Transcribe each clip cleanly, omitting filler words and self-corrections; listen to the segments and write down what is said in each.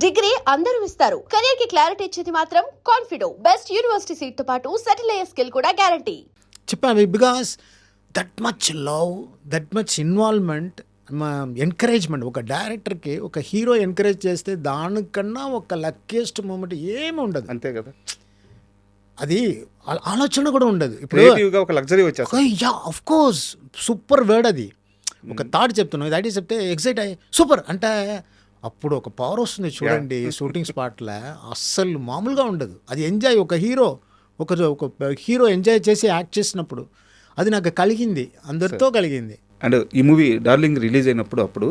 Degree అందరూ ఇస్తారు. Career కి క్లారిటీ ఇచ్చేది మాత్రం కాన్ఫిడో. బెస్ట్ యూనివర్సిటీ సీట్ తో పాటు సెటిల్ అయ్యే స్కిల్ కూడా గ్యారంటీ. చెప్పాను because that much love, that much involvement, encouragement. ఒక డైరెక్టర్కి ఒక హీరో ఎంకరేజ్ చేస్తే దానికన్నా ఒక లక్కీయెస్ట్ మూమెంట్ ఏమి ఉండదు. అంతే కదా, అది ఆలోచన కూడా ఉండదు. ఇప్పుడు ఒక లగ్జరీ వచ్చేస్తుంది. Yeah of course, super word అది. ఒక థాట్ చెప్తున్నావు, ఇది ఐటీ చెప్తే ఎగ్జైట్ అయ్యి సూపర్ అంటే అప్పుడు ఒక పవర్ వస్తుంది చూడండి. షూటింగ్ స్పాట్లో అస్సలు మామూలుగా ఉండదు. అది ఎంజాయ్, ఒక హీరో ఎంజాయ్ చేసి యాక్ట్ చేసినప్పుడు అది నాకు కలిగింది, అందరితో కలిగింది. అండ్ ఈ మూవీ డార్లింగ్ రిలీజ్ అయినప్పుడు అప్పుడు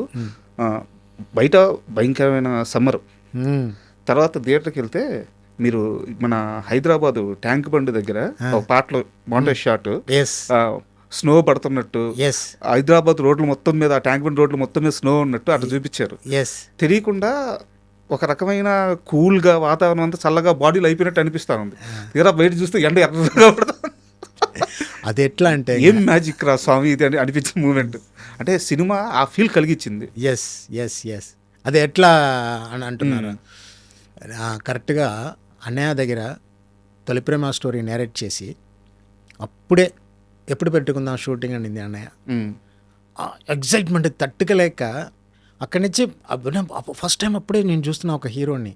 బయట భయంకరమైన సమ్మర్, తర్వాత థియేటర్కి వెళ్తే మీరు మన హైదరాబాద్ ట్యాంక్ బండ్ దగ్గర ఒక పాటలో బాగుంటే షాట్, స్నో పడుతున్నట్టు, హైదరాబాద్ రోడ్లు మొత్తం మీద, ట్యాంక్ బండ్ రోడ్లు మొత్తం మీద స్నో ఉన్నట్టు అట్లా చూపించారు. తెలియకుండా ఒక రకమైన కూల్గా వాతావరణం అంతా చల్లగా బాడీలో అయిపోయినట్టు అనిపిస్తూ ఉంది. తీరా బయట చూస్తే ఎండ ఎర్రగా పడుతుంది. అది ఎట్లా అంటే ఏం మ్యాజిక్ రా స్వామి ఇది అని అనిపించిన మూమెంట్. అంటే సినిమా ఆ ఫీల్ కలిగించింది. ఎస్ అది ఎట్లా అని అంటున్నారు. కరెక్ట్గా అన్నయ్య దగ్గర తొలి ప్రేమ స్టోరీ నేరేట్ చేసి అప్పుడే ఎప్పుడు పెట్టుకుందాం షూటింగ్ అనింది అన్నయ్య. ఎగ్జైట్మెంట్ తట్టుకలేక అక్కడి నుంచి ఫస్ట్ టైం అప్పుడే నేను చూస్తున్నా ఒక హీరోని.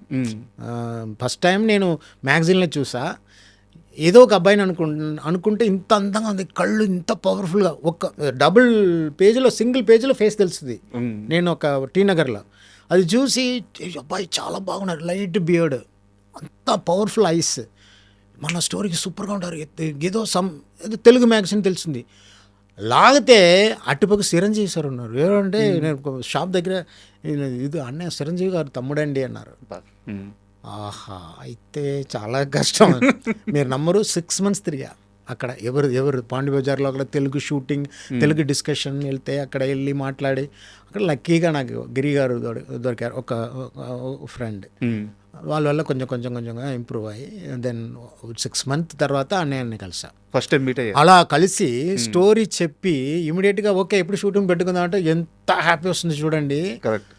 ఫస్ట్ టైం నేను మ్యాగజైన్లో చూసా. ఏదో ఒక అబ్బాయిని అనుకుంటే ఇంత అందంగా ఉంది, కళ్ళు ఇంత పవర్ఫుల్గా, ఒక డబుల్ పేజీలో సింగిల్ పేజీలో ఫేస్ తెలుస్తుంది. నేను ఒక టీ నగర్లో అది చూసి అబ్బాయి చాలా బాగున్నారు, లైట్ బియర్డ్, అంత పవర్ఫుల్ ఐస్, మన స్టోరీకి సూపర్గా ఉంటారు. ఏదో తెలుగు మ్యాగజైన్ తెలిసింది. లాగితే అటుపక్క చిరంజీవి సార్ ఉన్నారు. ఎవరంటే నేను షాప్ దగ్గర ఇది అన్నయ్య చిరంజీవి గారు తమ్ముడండి అన్నారు. ఆహా, అయితే చాలా కష్టం. మీరు నమ్మరు, 6 months తిరిగా అక్కడ. ఎవరు పాండి బజార్లో అక్కడ తెలుగు షూటింగ్, తెలుగు డిస్కషన్ వెళ్తే అక్కడ వెళ్ళి మాట్లాడి అక్కడ లక్కీగా నాకు గిరి గారు దొరికారు, ఒక ఫ్రెండ్. వాళ్ళ వల్ల కొంచెంగా ఇంప్రూవ్ అయ్యి దెన్ 6 months తర్వాత అన్నయ్యని కలిసా. ఫస్ట్ టైం మీట్ అయ్యా. అలా కలిసి స్టోరీ చెప్పి ఇమీడియట్గా ఓకే ఎప్పుడు షూటింగ్ పెట్టుకుందాం అంటే ఎంత హ్యాపీ వస్తుంది చూడండి. కరెక్ట్.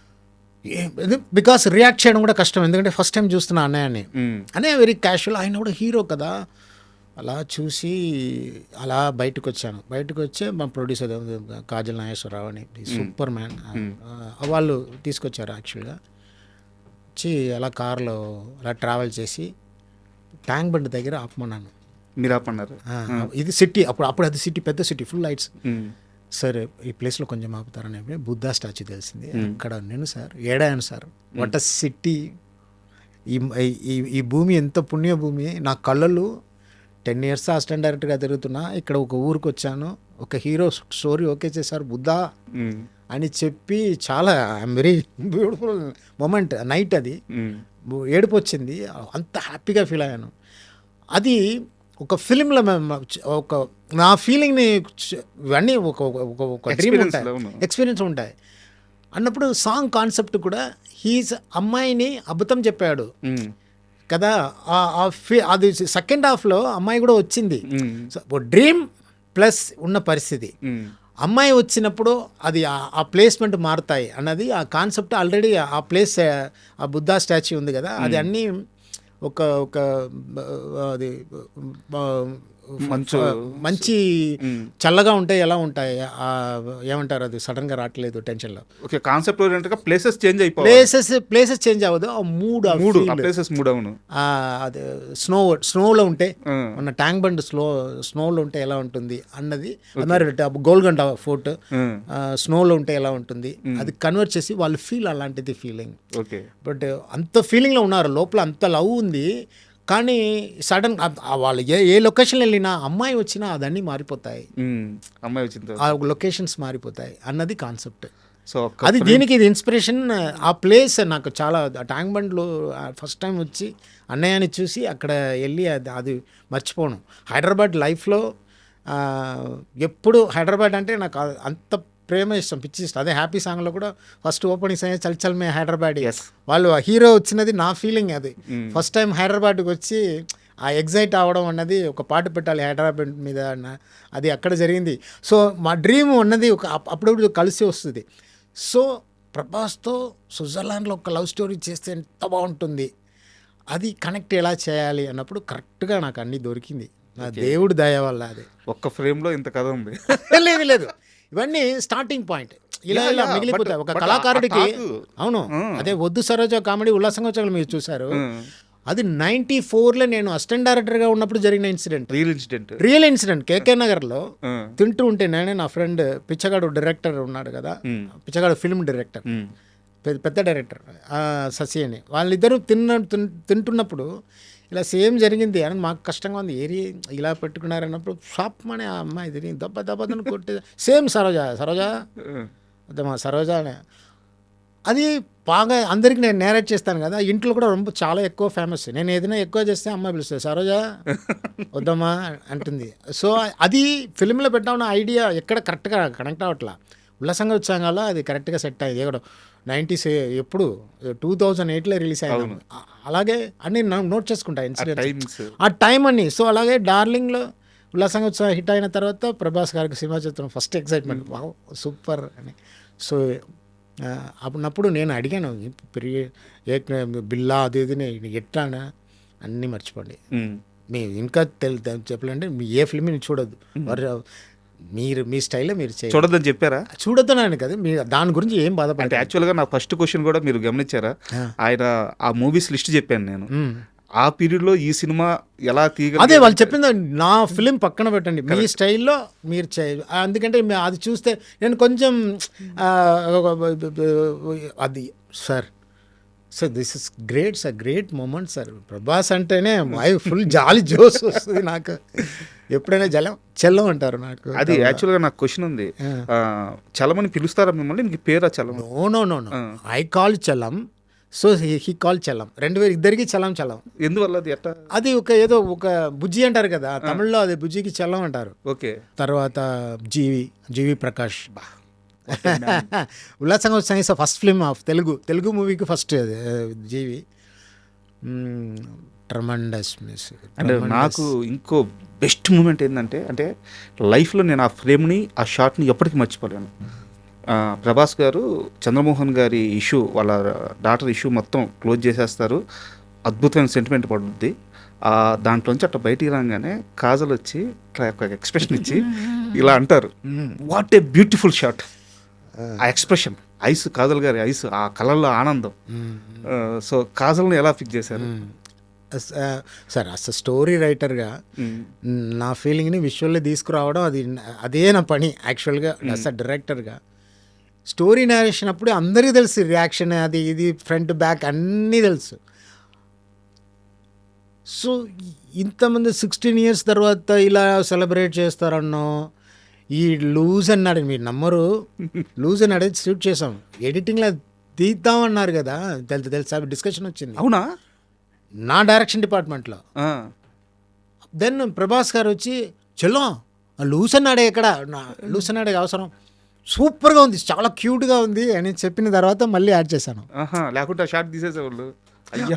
బికాస్ రియాక్ట్ చేయడం కూడా కష్టం, ఎందుకంటే ఫస్ట్ టైం చూస్తున్నా అన్నయ్యని. అనే వెరీ క్యాషువల్, ఆయన కూడా హీరో కదా. అలా చూసి అలా బయటకు వచ్చి మా ప్రొడ్యూసర్ కాజల్ నాగేశ్వరరావు అని సూపర్ మ్యాన్, వాళ్ళు తీసుకొచ్చారు యాక్చువల్గా. వచ్చి అలా కార్లో అలా ట్రావెల్ చేసి ట్యాంక్ బండ్ దగ్గర ఆపమన్నాను. మీరు ఆపన్నారు? ఇది సిటీ, అప్పుడు అది సిటీ, పెద్ద సిటీ, ఫుల్ లైట్స్. సార్ ఈ ప్లేస్లో కొంచెం ఆపుతారని బుద్ధా స్టాచ్యూ తెలిసింది. అక్కడ నేను సార్ ఏడాను సార్, వాట్ అ సిటీ. ఈ భూమి ఎంత పుణ్య భూమి. నా కళ్ళలు 10 years అసిస్టెంట్ డైరెక్టర్గా తిరుగుతున్నా, ఇక్కడ ఒక ఊరికి వచ్చాను, ఒక హీరో స్టోరీ ఓకే చేశారు బుద్ధా అని చెప్పి చాలా I'm very beautiful moment. Night అది ఏడుపు వచ్చింది, అంత హ్యాపీగా ఫీల్ అయ్యాను. అది ఒక ఫిలింలో ఒక నా ఫీలింగ్ని ఇవన్నీ ఒక డ్రీమ్ ఉంటాయి, ఎక్స్పీరియన్స్ ఉంటాయి అన్నప్పుడు. సాంగ్ కాన్సెప్ట్ కూడా హీజ్ అమ్మాయిని అబద్ధం చెప్పాడు కదా, అది సెకండ్ హాఫ్లో అమ్మాయి కూడా వచ్చింది. డ్రీమ్ ప్లస్ ఉన్న పరిస్థితి, అమ్మాయి వచ్చినప్పుడు అది ఆ ప్లేస్మెంట్ మారుతాయి అన్నది ఆ కాన్సెప్ట్. ఆల్రెడీ ఆ ప్లేస్, ఆ బుద్ధా స్టాచ్యూ ఉంది కదా, అది అన్నీ ఒక అది మంచి చల్లగా ఉంటాయి. ఎలా ఉంటాయి ఏమంటారు, అది సడన్ గా రావట్లేదు టెన్షన్లో. ఓకే, కాన్సెప్ట్ ఓరియంటెడ్ గా ప్లేసెస్ చేంజ్ అయిపోయి, ప్లేసెస్ చేంజ్ అవ్వదు, ఆ మూడ్ ప్లేసెస్ మూడ్. అవును, అది స్నోలో ఉంటే మన ట్యాంక్ బండ్ స్నోలో ఉంటే ఎలా ఉంటుంది అన్నది అన్నారు. గోల్కొండ ఫోర్ట్ స్నోలో ఉంటే ఎలా ఉంటుంది అది కన్వర్ట్ చేసి వాళ్ళు ఫీల్, అలాంటిది ఫీలింగ్. ఓకే, బట్ అంత ఫీలింగ్లో ఉన్నారు, లోపల అంత లవ్ ఉంది. కానీ సడన్ వాళ్ళు ఏ లొకేషన్ వెళ్ళినా అమ్మాయి వచ్చినా అదన్నీ మారిపోతాయి, అమ్మాయి వచ్చింది ఆ లొకేషన్స్ మారిపోతాయి అన్నది కాన్సెప్ట్. సో అది దీనికి ఇది ఇన్స్పిరేషన్. ఆ ప్లేస్ నాకు చాలా, ట్యాంక్ బండ్లో ఫస్ట్ టైం వచ్చి అన్నయ్యని చూసి అక్కడ వెళ్ళి అది మర్చిపోను. హైదరాబాద్ లైఫ్లో ఎప్పుడు హైదరాబాద్ అంటే నాకు అంత ప్రేమ ఇష్టం, పిచ్చి ఇష్టం. అదే హ్యాపీ సాంగ్లో కూడా ఫస్ట్ ఓపెనింగ్ సాంగ్ చల్ చల్ మే హైదరాబాద్. వాళ్ళు హీరో వచ్చినది నా ఫీలింగ్. అది ఫస్ట్ టైం హైదరాబాద్కి వచ్చి ఆ ఎగ్జైట్ అవ్వడం అన్నది, ఒక పాట పెట్టాలి హైదరాబాద్ మీద అన్న, అది అక్కడ జరిగింది. సో మా డ్రీమ్ ఉన్నది అప్పుడప్పుడు కలిసి వస్తుంది. సో ప్రభాస్తో స్విట్జర్లాండ్లో ఒక లవ్ స్టోరీ చేస్తే ఎంత బాగుంటుంది, అది కనెక్ట్ ఎలా చేయాలి అన్నప్పుడు కరెక్ట్గా నాకు అన్నీ దొరికింది. నా దేవుడి దయ వల్ల అది. ఒక్క ఫ్రేమ్లో ఇంత కథ ఉంది. లేదు లేదు, ఇవన్నీ స్టార్టింగ్ పాయింట్, ఇలా ఇలా మిగిలిపోతాయి ఒక కళాకారుడికి. అవును, అదే వద్దు సరోజ కామెడీ ఉల్లాసంగా వచ్చాక మీరు చూసారు, అది 94లో నేను అసిస్టెంట్ డైరెక్టర్గా ఉన్నప్పుడు జరిగిన ఇన్సిడెంట్, రియల్ ఇన్సిడెంట్. కేకే నగర్లో తింటూ ఉంటే నేనే నా ఫ్రెండ్ పిచ్చగాడు డైరెక్టర్ ఉన్నాడు కదా, పిచ్చగాడు ఫిల్మ్ డైరెక్టర్, పెద్ద డైరెక్టర్ శశి అని, వాళ్ళిద్దరూ తింటున్నప్పుడు ఇలా సేమ్ జరిగింది అని మాకు కష్టంగా ఉంది, ఏరి ఇలా పెట్టుకున్నారన్నప్పుడు షాప్ అనే ఆ అమ్మాయి తిరిగి దెబ్బని కొట్టే సేమ్ సరోజా వద్దమ్మా సరోజా అనే. అది బాగా అందరికీ నేను నేరేట్ చేస్తాను కదా, ఇంట్లో కూడా ரொம்ப చాలా ఎక్కువ ఫేమస్. నేను ఏదైనా ఎక్కువ చేస్తే అమ్మాయి పిలుస్తుంది సరోజా వద్దమ్మా అంటుంది. సో అది ఫిల్మ్లో పెట్టామన్న ఐడియా ఎక్కడ కరెక్ట్గా కనెక్ట్ అవ్వట్లా. ఉల్లాసంగా వచ్చాక అది కరెక్ట్గా సెట్ అయ్యింది. ఎక్కడ 90s ఎప్పుడు 2008లో రిలీజ్ అయ్యాను. అలాగే అన్ని నోట్ చేసుకుంటా ఇన్సిడెంట్స్ ఆ టైం అన్ని. సో అలాగే డార్లింగ్లో ఉల్లాసంగా వచ్చా హిట్ అయిన తర్వాత ప్రభాస్ గారికి సినిమా చూస్తున్నాం, ఫస్ట్ ఎక్సైట్మెంట్ వావ్ సూపర్ అని. సో అప్పుడప్పుడు నేను అడిగాను బిల్లా అది ఇది ఎట్లా అన్నీ మర్చిపోండి, మీ ఇంకా చెప్పాలంటే మీ ఏ ఫిల్మ్ చూడొద్దు, మీరు మీ స్టైల్లో మీరు చూడొద్దని చెప్పారా? చూడొద్దన్నాను కదా, మీరు దాని గురించి ఏం బాధపడండి. యాక్చువల్గా నా ఫస్ట్ క్వశ్చన్ కూడా మీరు గమనించారా, ఆయన ఆ మూవీస్ లిస్ట్ చెప్పాను నేను, ఆ పీరియడ్లో ఈ సినిమా ఎలా తీయగల, అదే వాళ్ళు చెప్పింది నా ఫిలిం పక్కన పెట్టండి, మీ స్టైల్లో మీరు చేయాలి. ఎందుకంటే అది చూస్తే నేను కొంచెం అది sir this is great moment sir. Prabhas అంటేనే ఫుల్ జాలి జోస్ వస్తుంది నాకు, ఎప్పుడైనా చెల్లం అంటారు నాకు. అది యాక్చువల్గా నాకు క్వశ్చన్ ఉంది, చలమని పిలుస్తారా మిమ్మల్ని, మీకు పేరా Chalam? No I call Chalam, so he call Chalam, ఇద్దరికి చలం. ఎందువల్ల అది ఎట్లా? అది ఏదో ఒక బుజ్జి అంటారు కదా తమిళ్లో, అది బుజ్జికి చలం అంటారు. ఓకే. తర్వాత జీవి ప్రకాష్ ఉల్లాసంగా వచ్చాయి ఫస్ట్ ఫిల్మ్ ఆఫ్ తెలుగు మూవీకి ఫస్ట్ జీవి. Tremendous music. అంటే నాకు ఇంకో బెస్ట్ మూమెంట్ ఏంటంటే, అంటే లైఫ్లో నేను ఆ ఫ్రేమ్ని ఆ షాట్ని ఎప్పటికీ మర్చిపోలేను. ప్రభాస్ గారు చంద్రమోహన్ గారి ఇష్యూ, వాళ్ళ డాటర్ ఇష్యూ మొత్తం క్లోజ్ చేసేస్తారు, అద్భుతమైన సెంటిమెంట్ పడుద్ది. దాంట్లోంచి అట్లా బయటికి రాగానే కాజల్ వచ్చి ఒక ఎక్స్ప్రెషన్ ఇచ్చి ఇలా అంటారు, వాట్ ఏ బ్యూటిఫుల్ షాట్. ఆ ఎక్స్ప్రెషన్, ఐస్, కాజల్ గారి ఐస్, ఆ కలర్లో ఆనందం. సో కాజల్ని ఎలా ఫిక్స్ చేశారు సార్? అసలు స్టోరీ రైటర్గా నా ఫీలింగ్ని విజువల్లీ తీసుకురావడం అదే నా పని యాక్చువల్గా. అసలు డైరెక్టర్గా స్టోరీ నేరేషన్ అప్పుడు అందరికీ తెలుసు రియాక్షన్, అది ఇది ఫ్రంట్ బ్యాక్ అన్నీ తెలుసు. సో ఇంతమంది 16 years తర్వాత ఇలా సెలబ్రేట్ చేస్తారన్నో, ఈ లూజ్ అన్నాడు, మీరు నమ్మరు, లూజ్ అన్నాడు షూట్ చేసాం, ఎడిటింగ్లో తీద్దామన్నారు కదా, తెలుసా డిస్కషన్ వచ్చింది. అవునా? నా డైరెక్షన్ డిపార్ట్మెంట్లో. దెన్ ప్రభాస్ గారు వచ్చి చలో లూస్ అన్నాడే, ఎక్కడ లూస్ అన్నాడే అవసరం, సూపర్గా ఉంది, చాలా క్యూట్గా ఉంది అని చెప్పిన తర్వాత మళ్ళీ యాడ్ చేశాను. లేకుంటే షార్ట్ తీసేసేవాళ్ళు.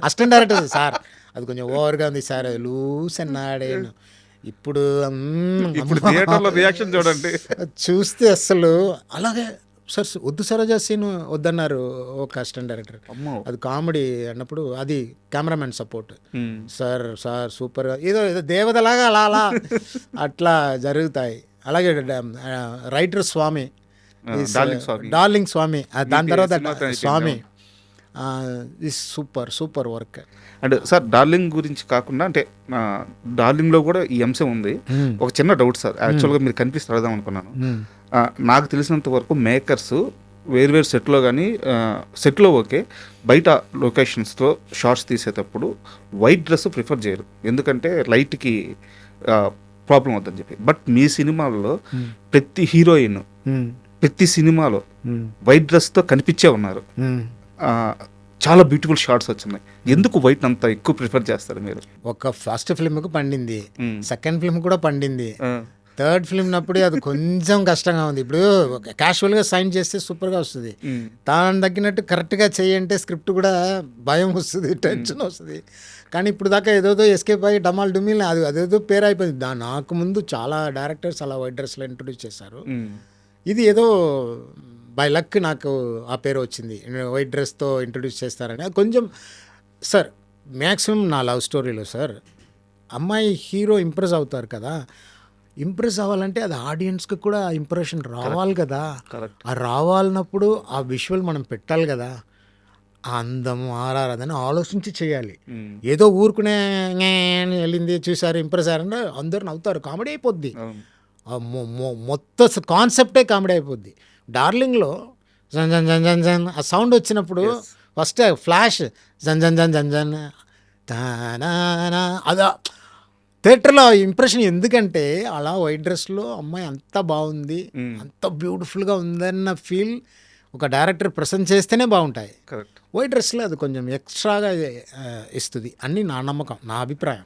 అసిస్టెంట్ డైరెక్టర్ సార్ అది కొంచెం ఓవర్గా ఉంది సార్, లూస్ అన్నాడే. ఇప్పుడు రియాక్షన్ చూడండి, చూస్తే అసలు అలాగే సార్ వద్దు సరోజా సీన్ వద్దన్నారు ఒక అసిస్టెంట్ డైరెక్టర్. అది కామెడీ అన్నప్పుడు అది కెమెరామెన్ సపోర్ట్, సార్ సూపర్గా ఏదో దేవతలాగా అలా అట్లా జరుగుతాయి. అలాగే రైటర్ స్వామి, డార్లింగ్ స్వామి, దాని తర్వాత స్వామి, సూపర్ వర్క్. అంటే సార్ డార్లింగ్ గురించి కాకుండా, అంటే డార్లింగ్లో కూడా ఈ అంశం ఉంది. ఒక చిన్న డౌట్ సార్, యాక్చువల్గా మీరు కనిపిస్తే అడదాం అనుకున్నాను. నాకు తెలిసినంత వరకు మేకర్స్ వేరు సెట్లో కానీ సెట్లో ఓకే, బయట లొకేషన్స్లో షార్ట్స్ తీసేటప్పుడు వైట్ డ్రెస్ ప్రిఫర్ చేయరు, ఎందుకంటే లైట్కి ప్రాబ్లం అవుతుందని చెప్పి. బట్ మీ సినిమాల్లో ప్రతి హీరోయిన్ ప్రతి సినిమాలో వైట్ డ్రెస్తో కనిపించే ఉన్నారు, చాలా బ్యూటిఫుల్ షార్ట్స్ వచ్చినాయి. ఎందుకు వైట్ అంతా ఎక్కువ ప్రిఫర్ చేస్తారు మీరు? ఒక ఫస్ట్ ఫిల్మ్కి పండింది, సెకండ్ ఫిల్మ్ కూడా పండింది, థర్డ్ ఫిల్మ్ నప్పుడు అది కొంచెం కష్టంగా ఉంది. ఇప్పుడు క్యాషువల్గా సైన్ చేస్తే సూపర్గా వస్తుంది, దాని తగ్గినట్టు కరెక్ట్గా చేయంటే స్క్రిప్ట్ కూడా భయం వస్తుంది, టెన్షన్ వస్తుంది. కానీ ఇప్పుడు దాకా ఏదోదో ఎస్కేప్ అయ్యి డమాల్ డుమిల్ అదేదో పేరు అయిపోయింది. నాకు ముందు చాలా డైరెక్టర్స్ అలా వైట్ డ్రెస్లో ఇంట్రొడ్యూస్ చేశారు. ఇది ఏదో బై లక్ నాకు ఆ పేరు వచ్చింది, వైట్ డ్రెస్తో ఇంట్రడ్యూస్ చేస్తారని. అది కొంచెం సార్ మ్యాక్సిమం నా లవ్ స్టోరీలో సార్ అమ్మాయి హీరో ఇంప్రెస్ అవుతారు కదా, ఇంప్రెస్ అవ్వాలంటే అది ఆడియన్స్కి కూడా ఇంప్రెషన్ రావాలి కదా. కరెక్ట్. ఆ రావాలన్నప్పుడు ఆ విజువల్ మనం పెట్టాలి కదా, ఆ అందము ఆరారదని ఆలోచించి చేయాలి. ఏదో ఊరుకునే "నే" అని వెళ్ళింది చూసారు ఇంప్రెస్ అయ్యారంటే అందరు నవ్వుతారు, కామెడీ అయిపోద్ది. అవును. ఆ మొత్తం కాన్సెప్టే కామెడీ అయిపోద్ది. డార్లింగ్లో జన్ జన్ జన్ జన్ జన్ ఆ సౌండ్ వచ్చినప్పుడు ఫస్ట్ ఫ్లాష్ జన్ జన్ జన్ జన్ జన్ తానానా అదా థియేటర్లో ఇంప్రెషన్. ఎందుకంటే అలా వైట్ డ్రెస్లో అమ్మాయి అంత బాగుంది, అంత బ్యూటిఫుల్గా ఉందన్న ఫీల్ ఒక డైరెక్టర్ ప్రెసెంట్ చేస్తేనే బాగుంటాయి. కరెక్ట్. వైట్ డ్రెస్లో అది కొంచెం ఎక్స్ట్రాగా ఇస్తుంది అని నా నమ్మకం, నా అభిప్రాయం.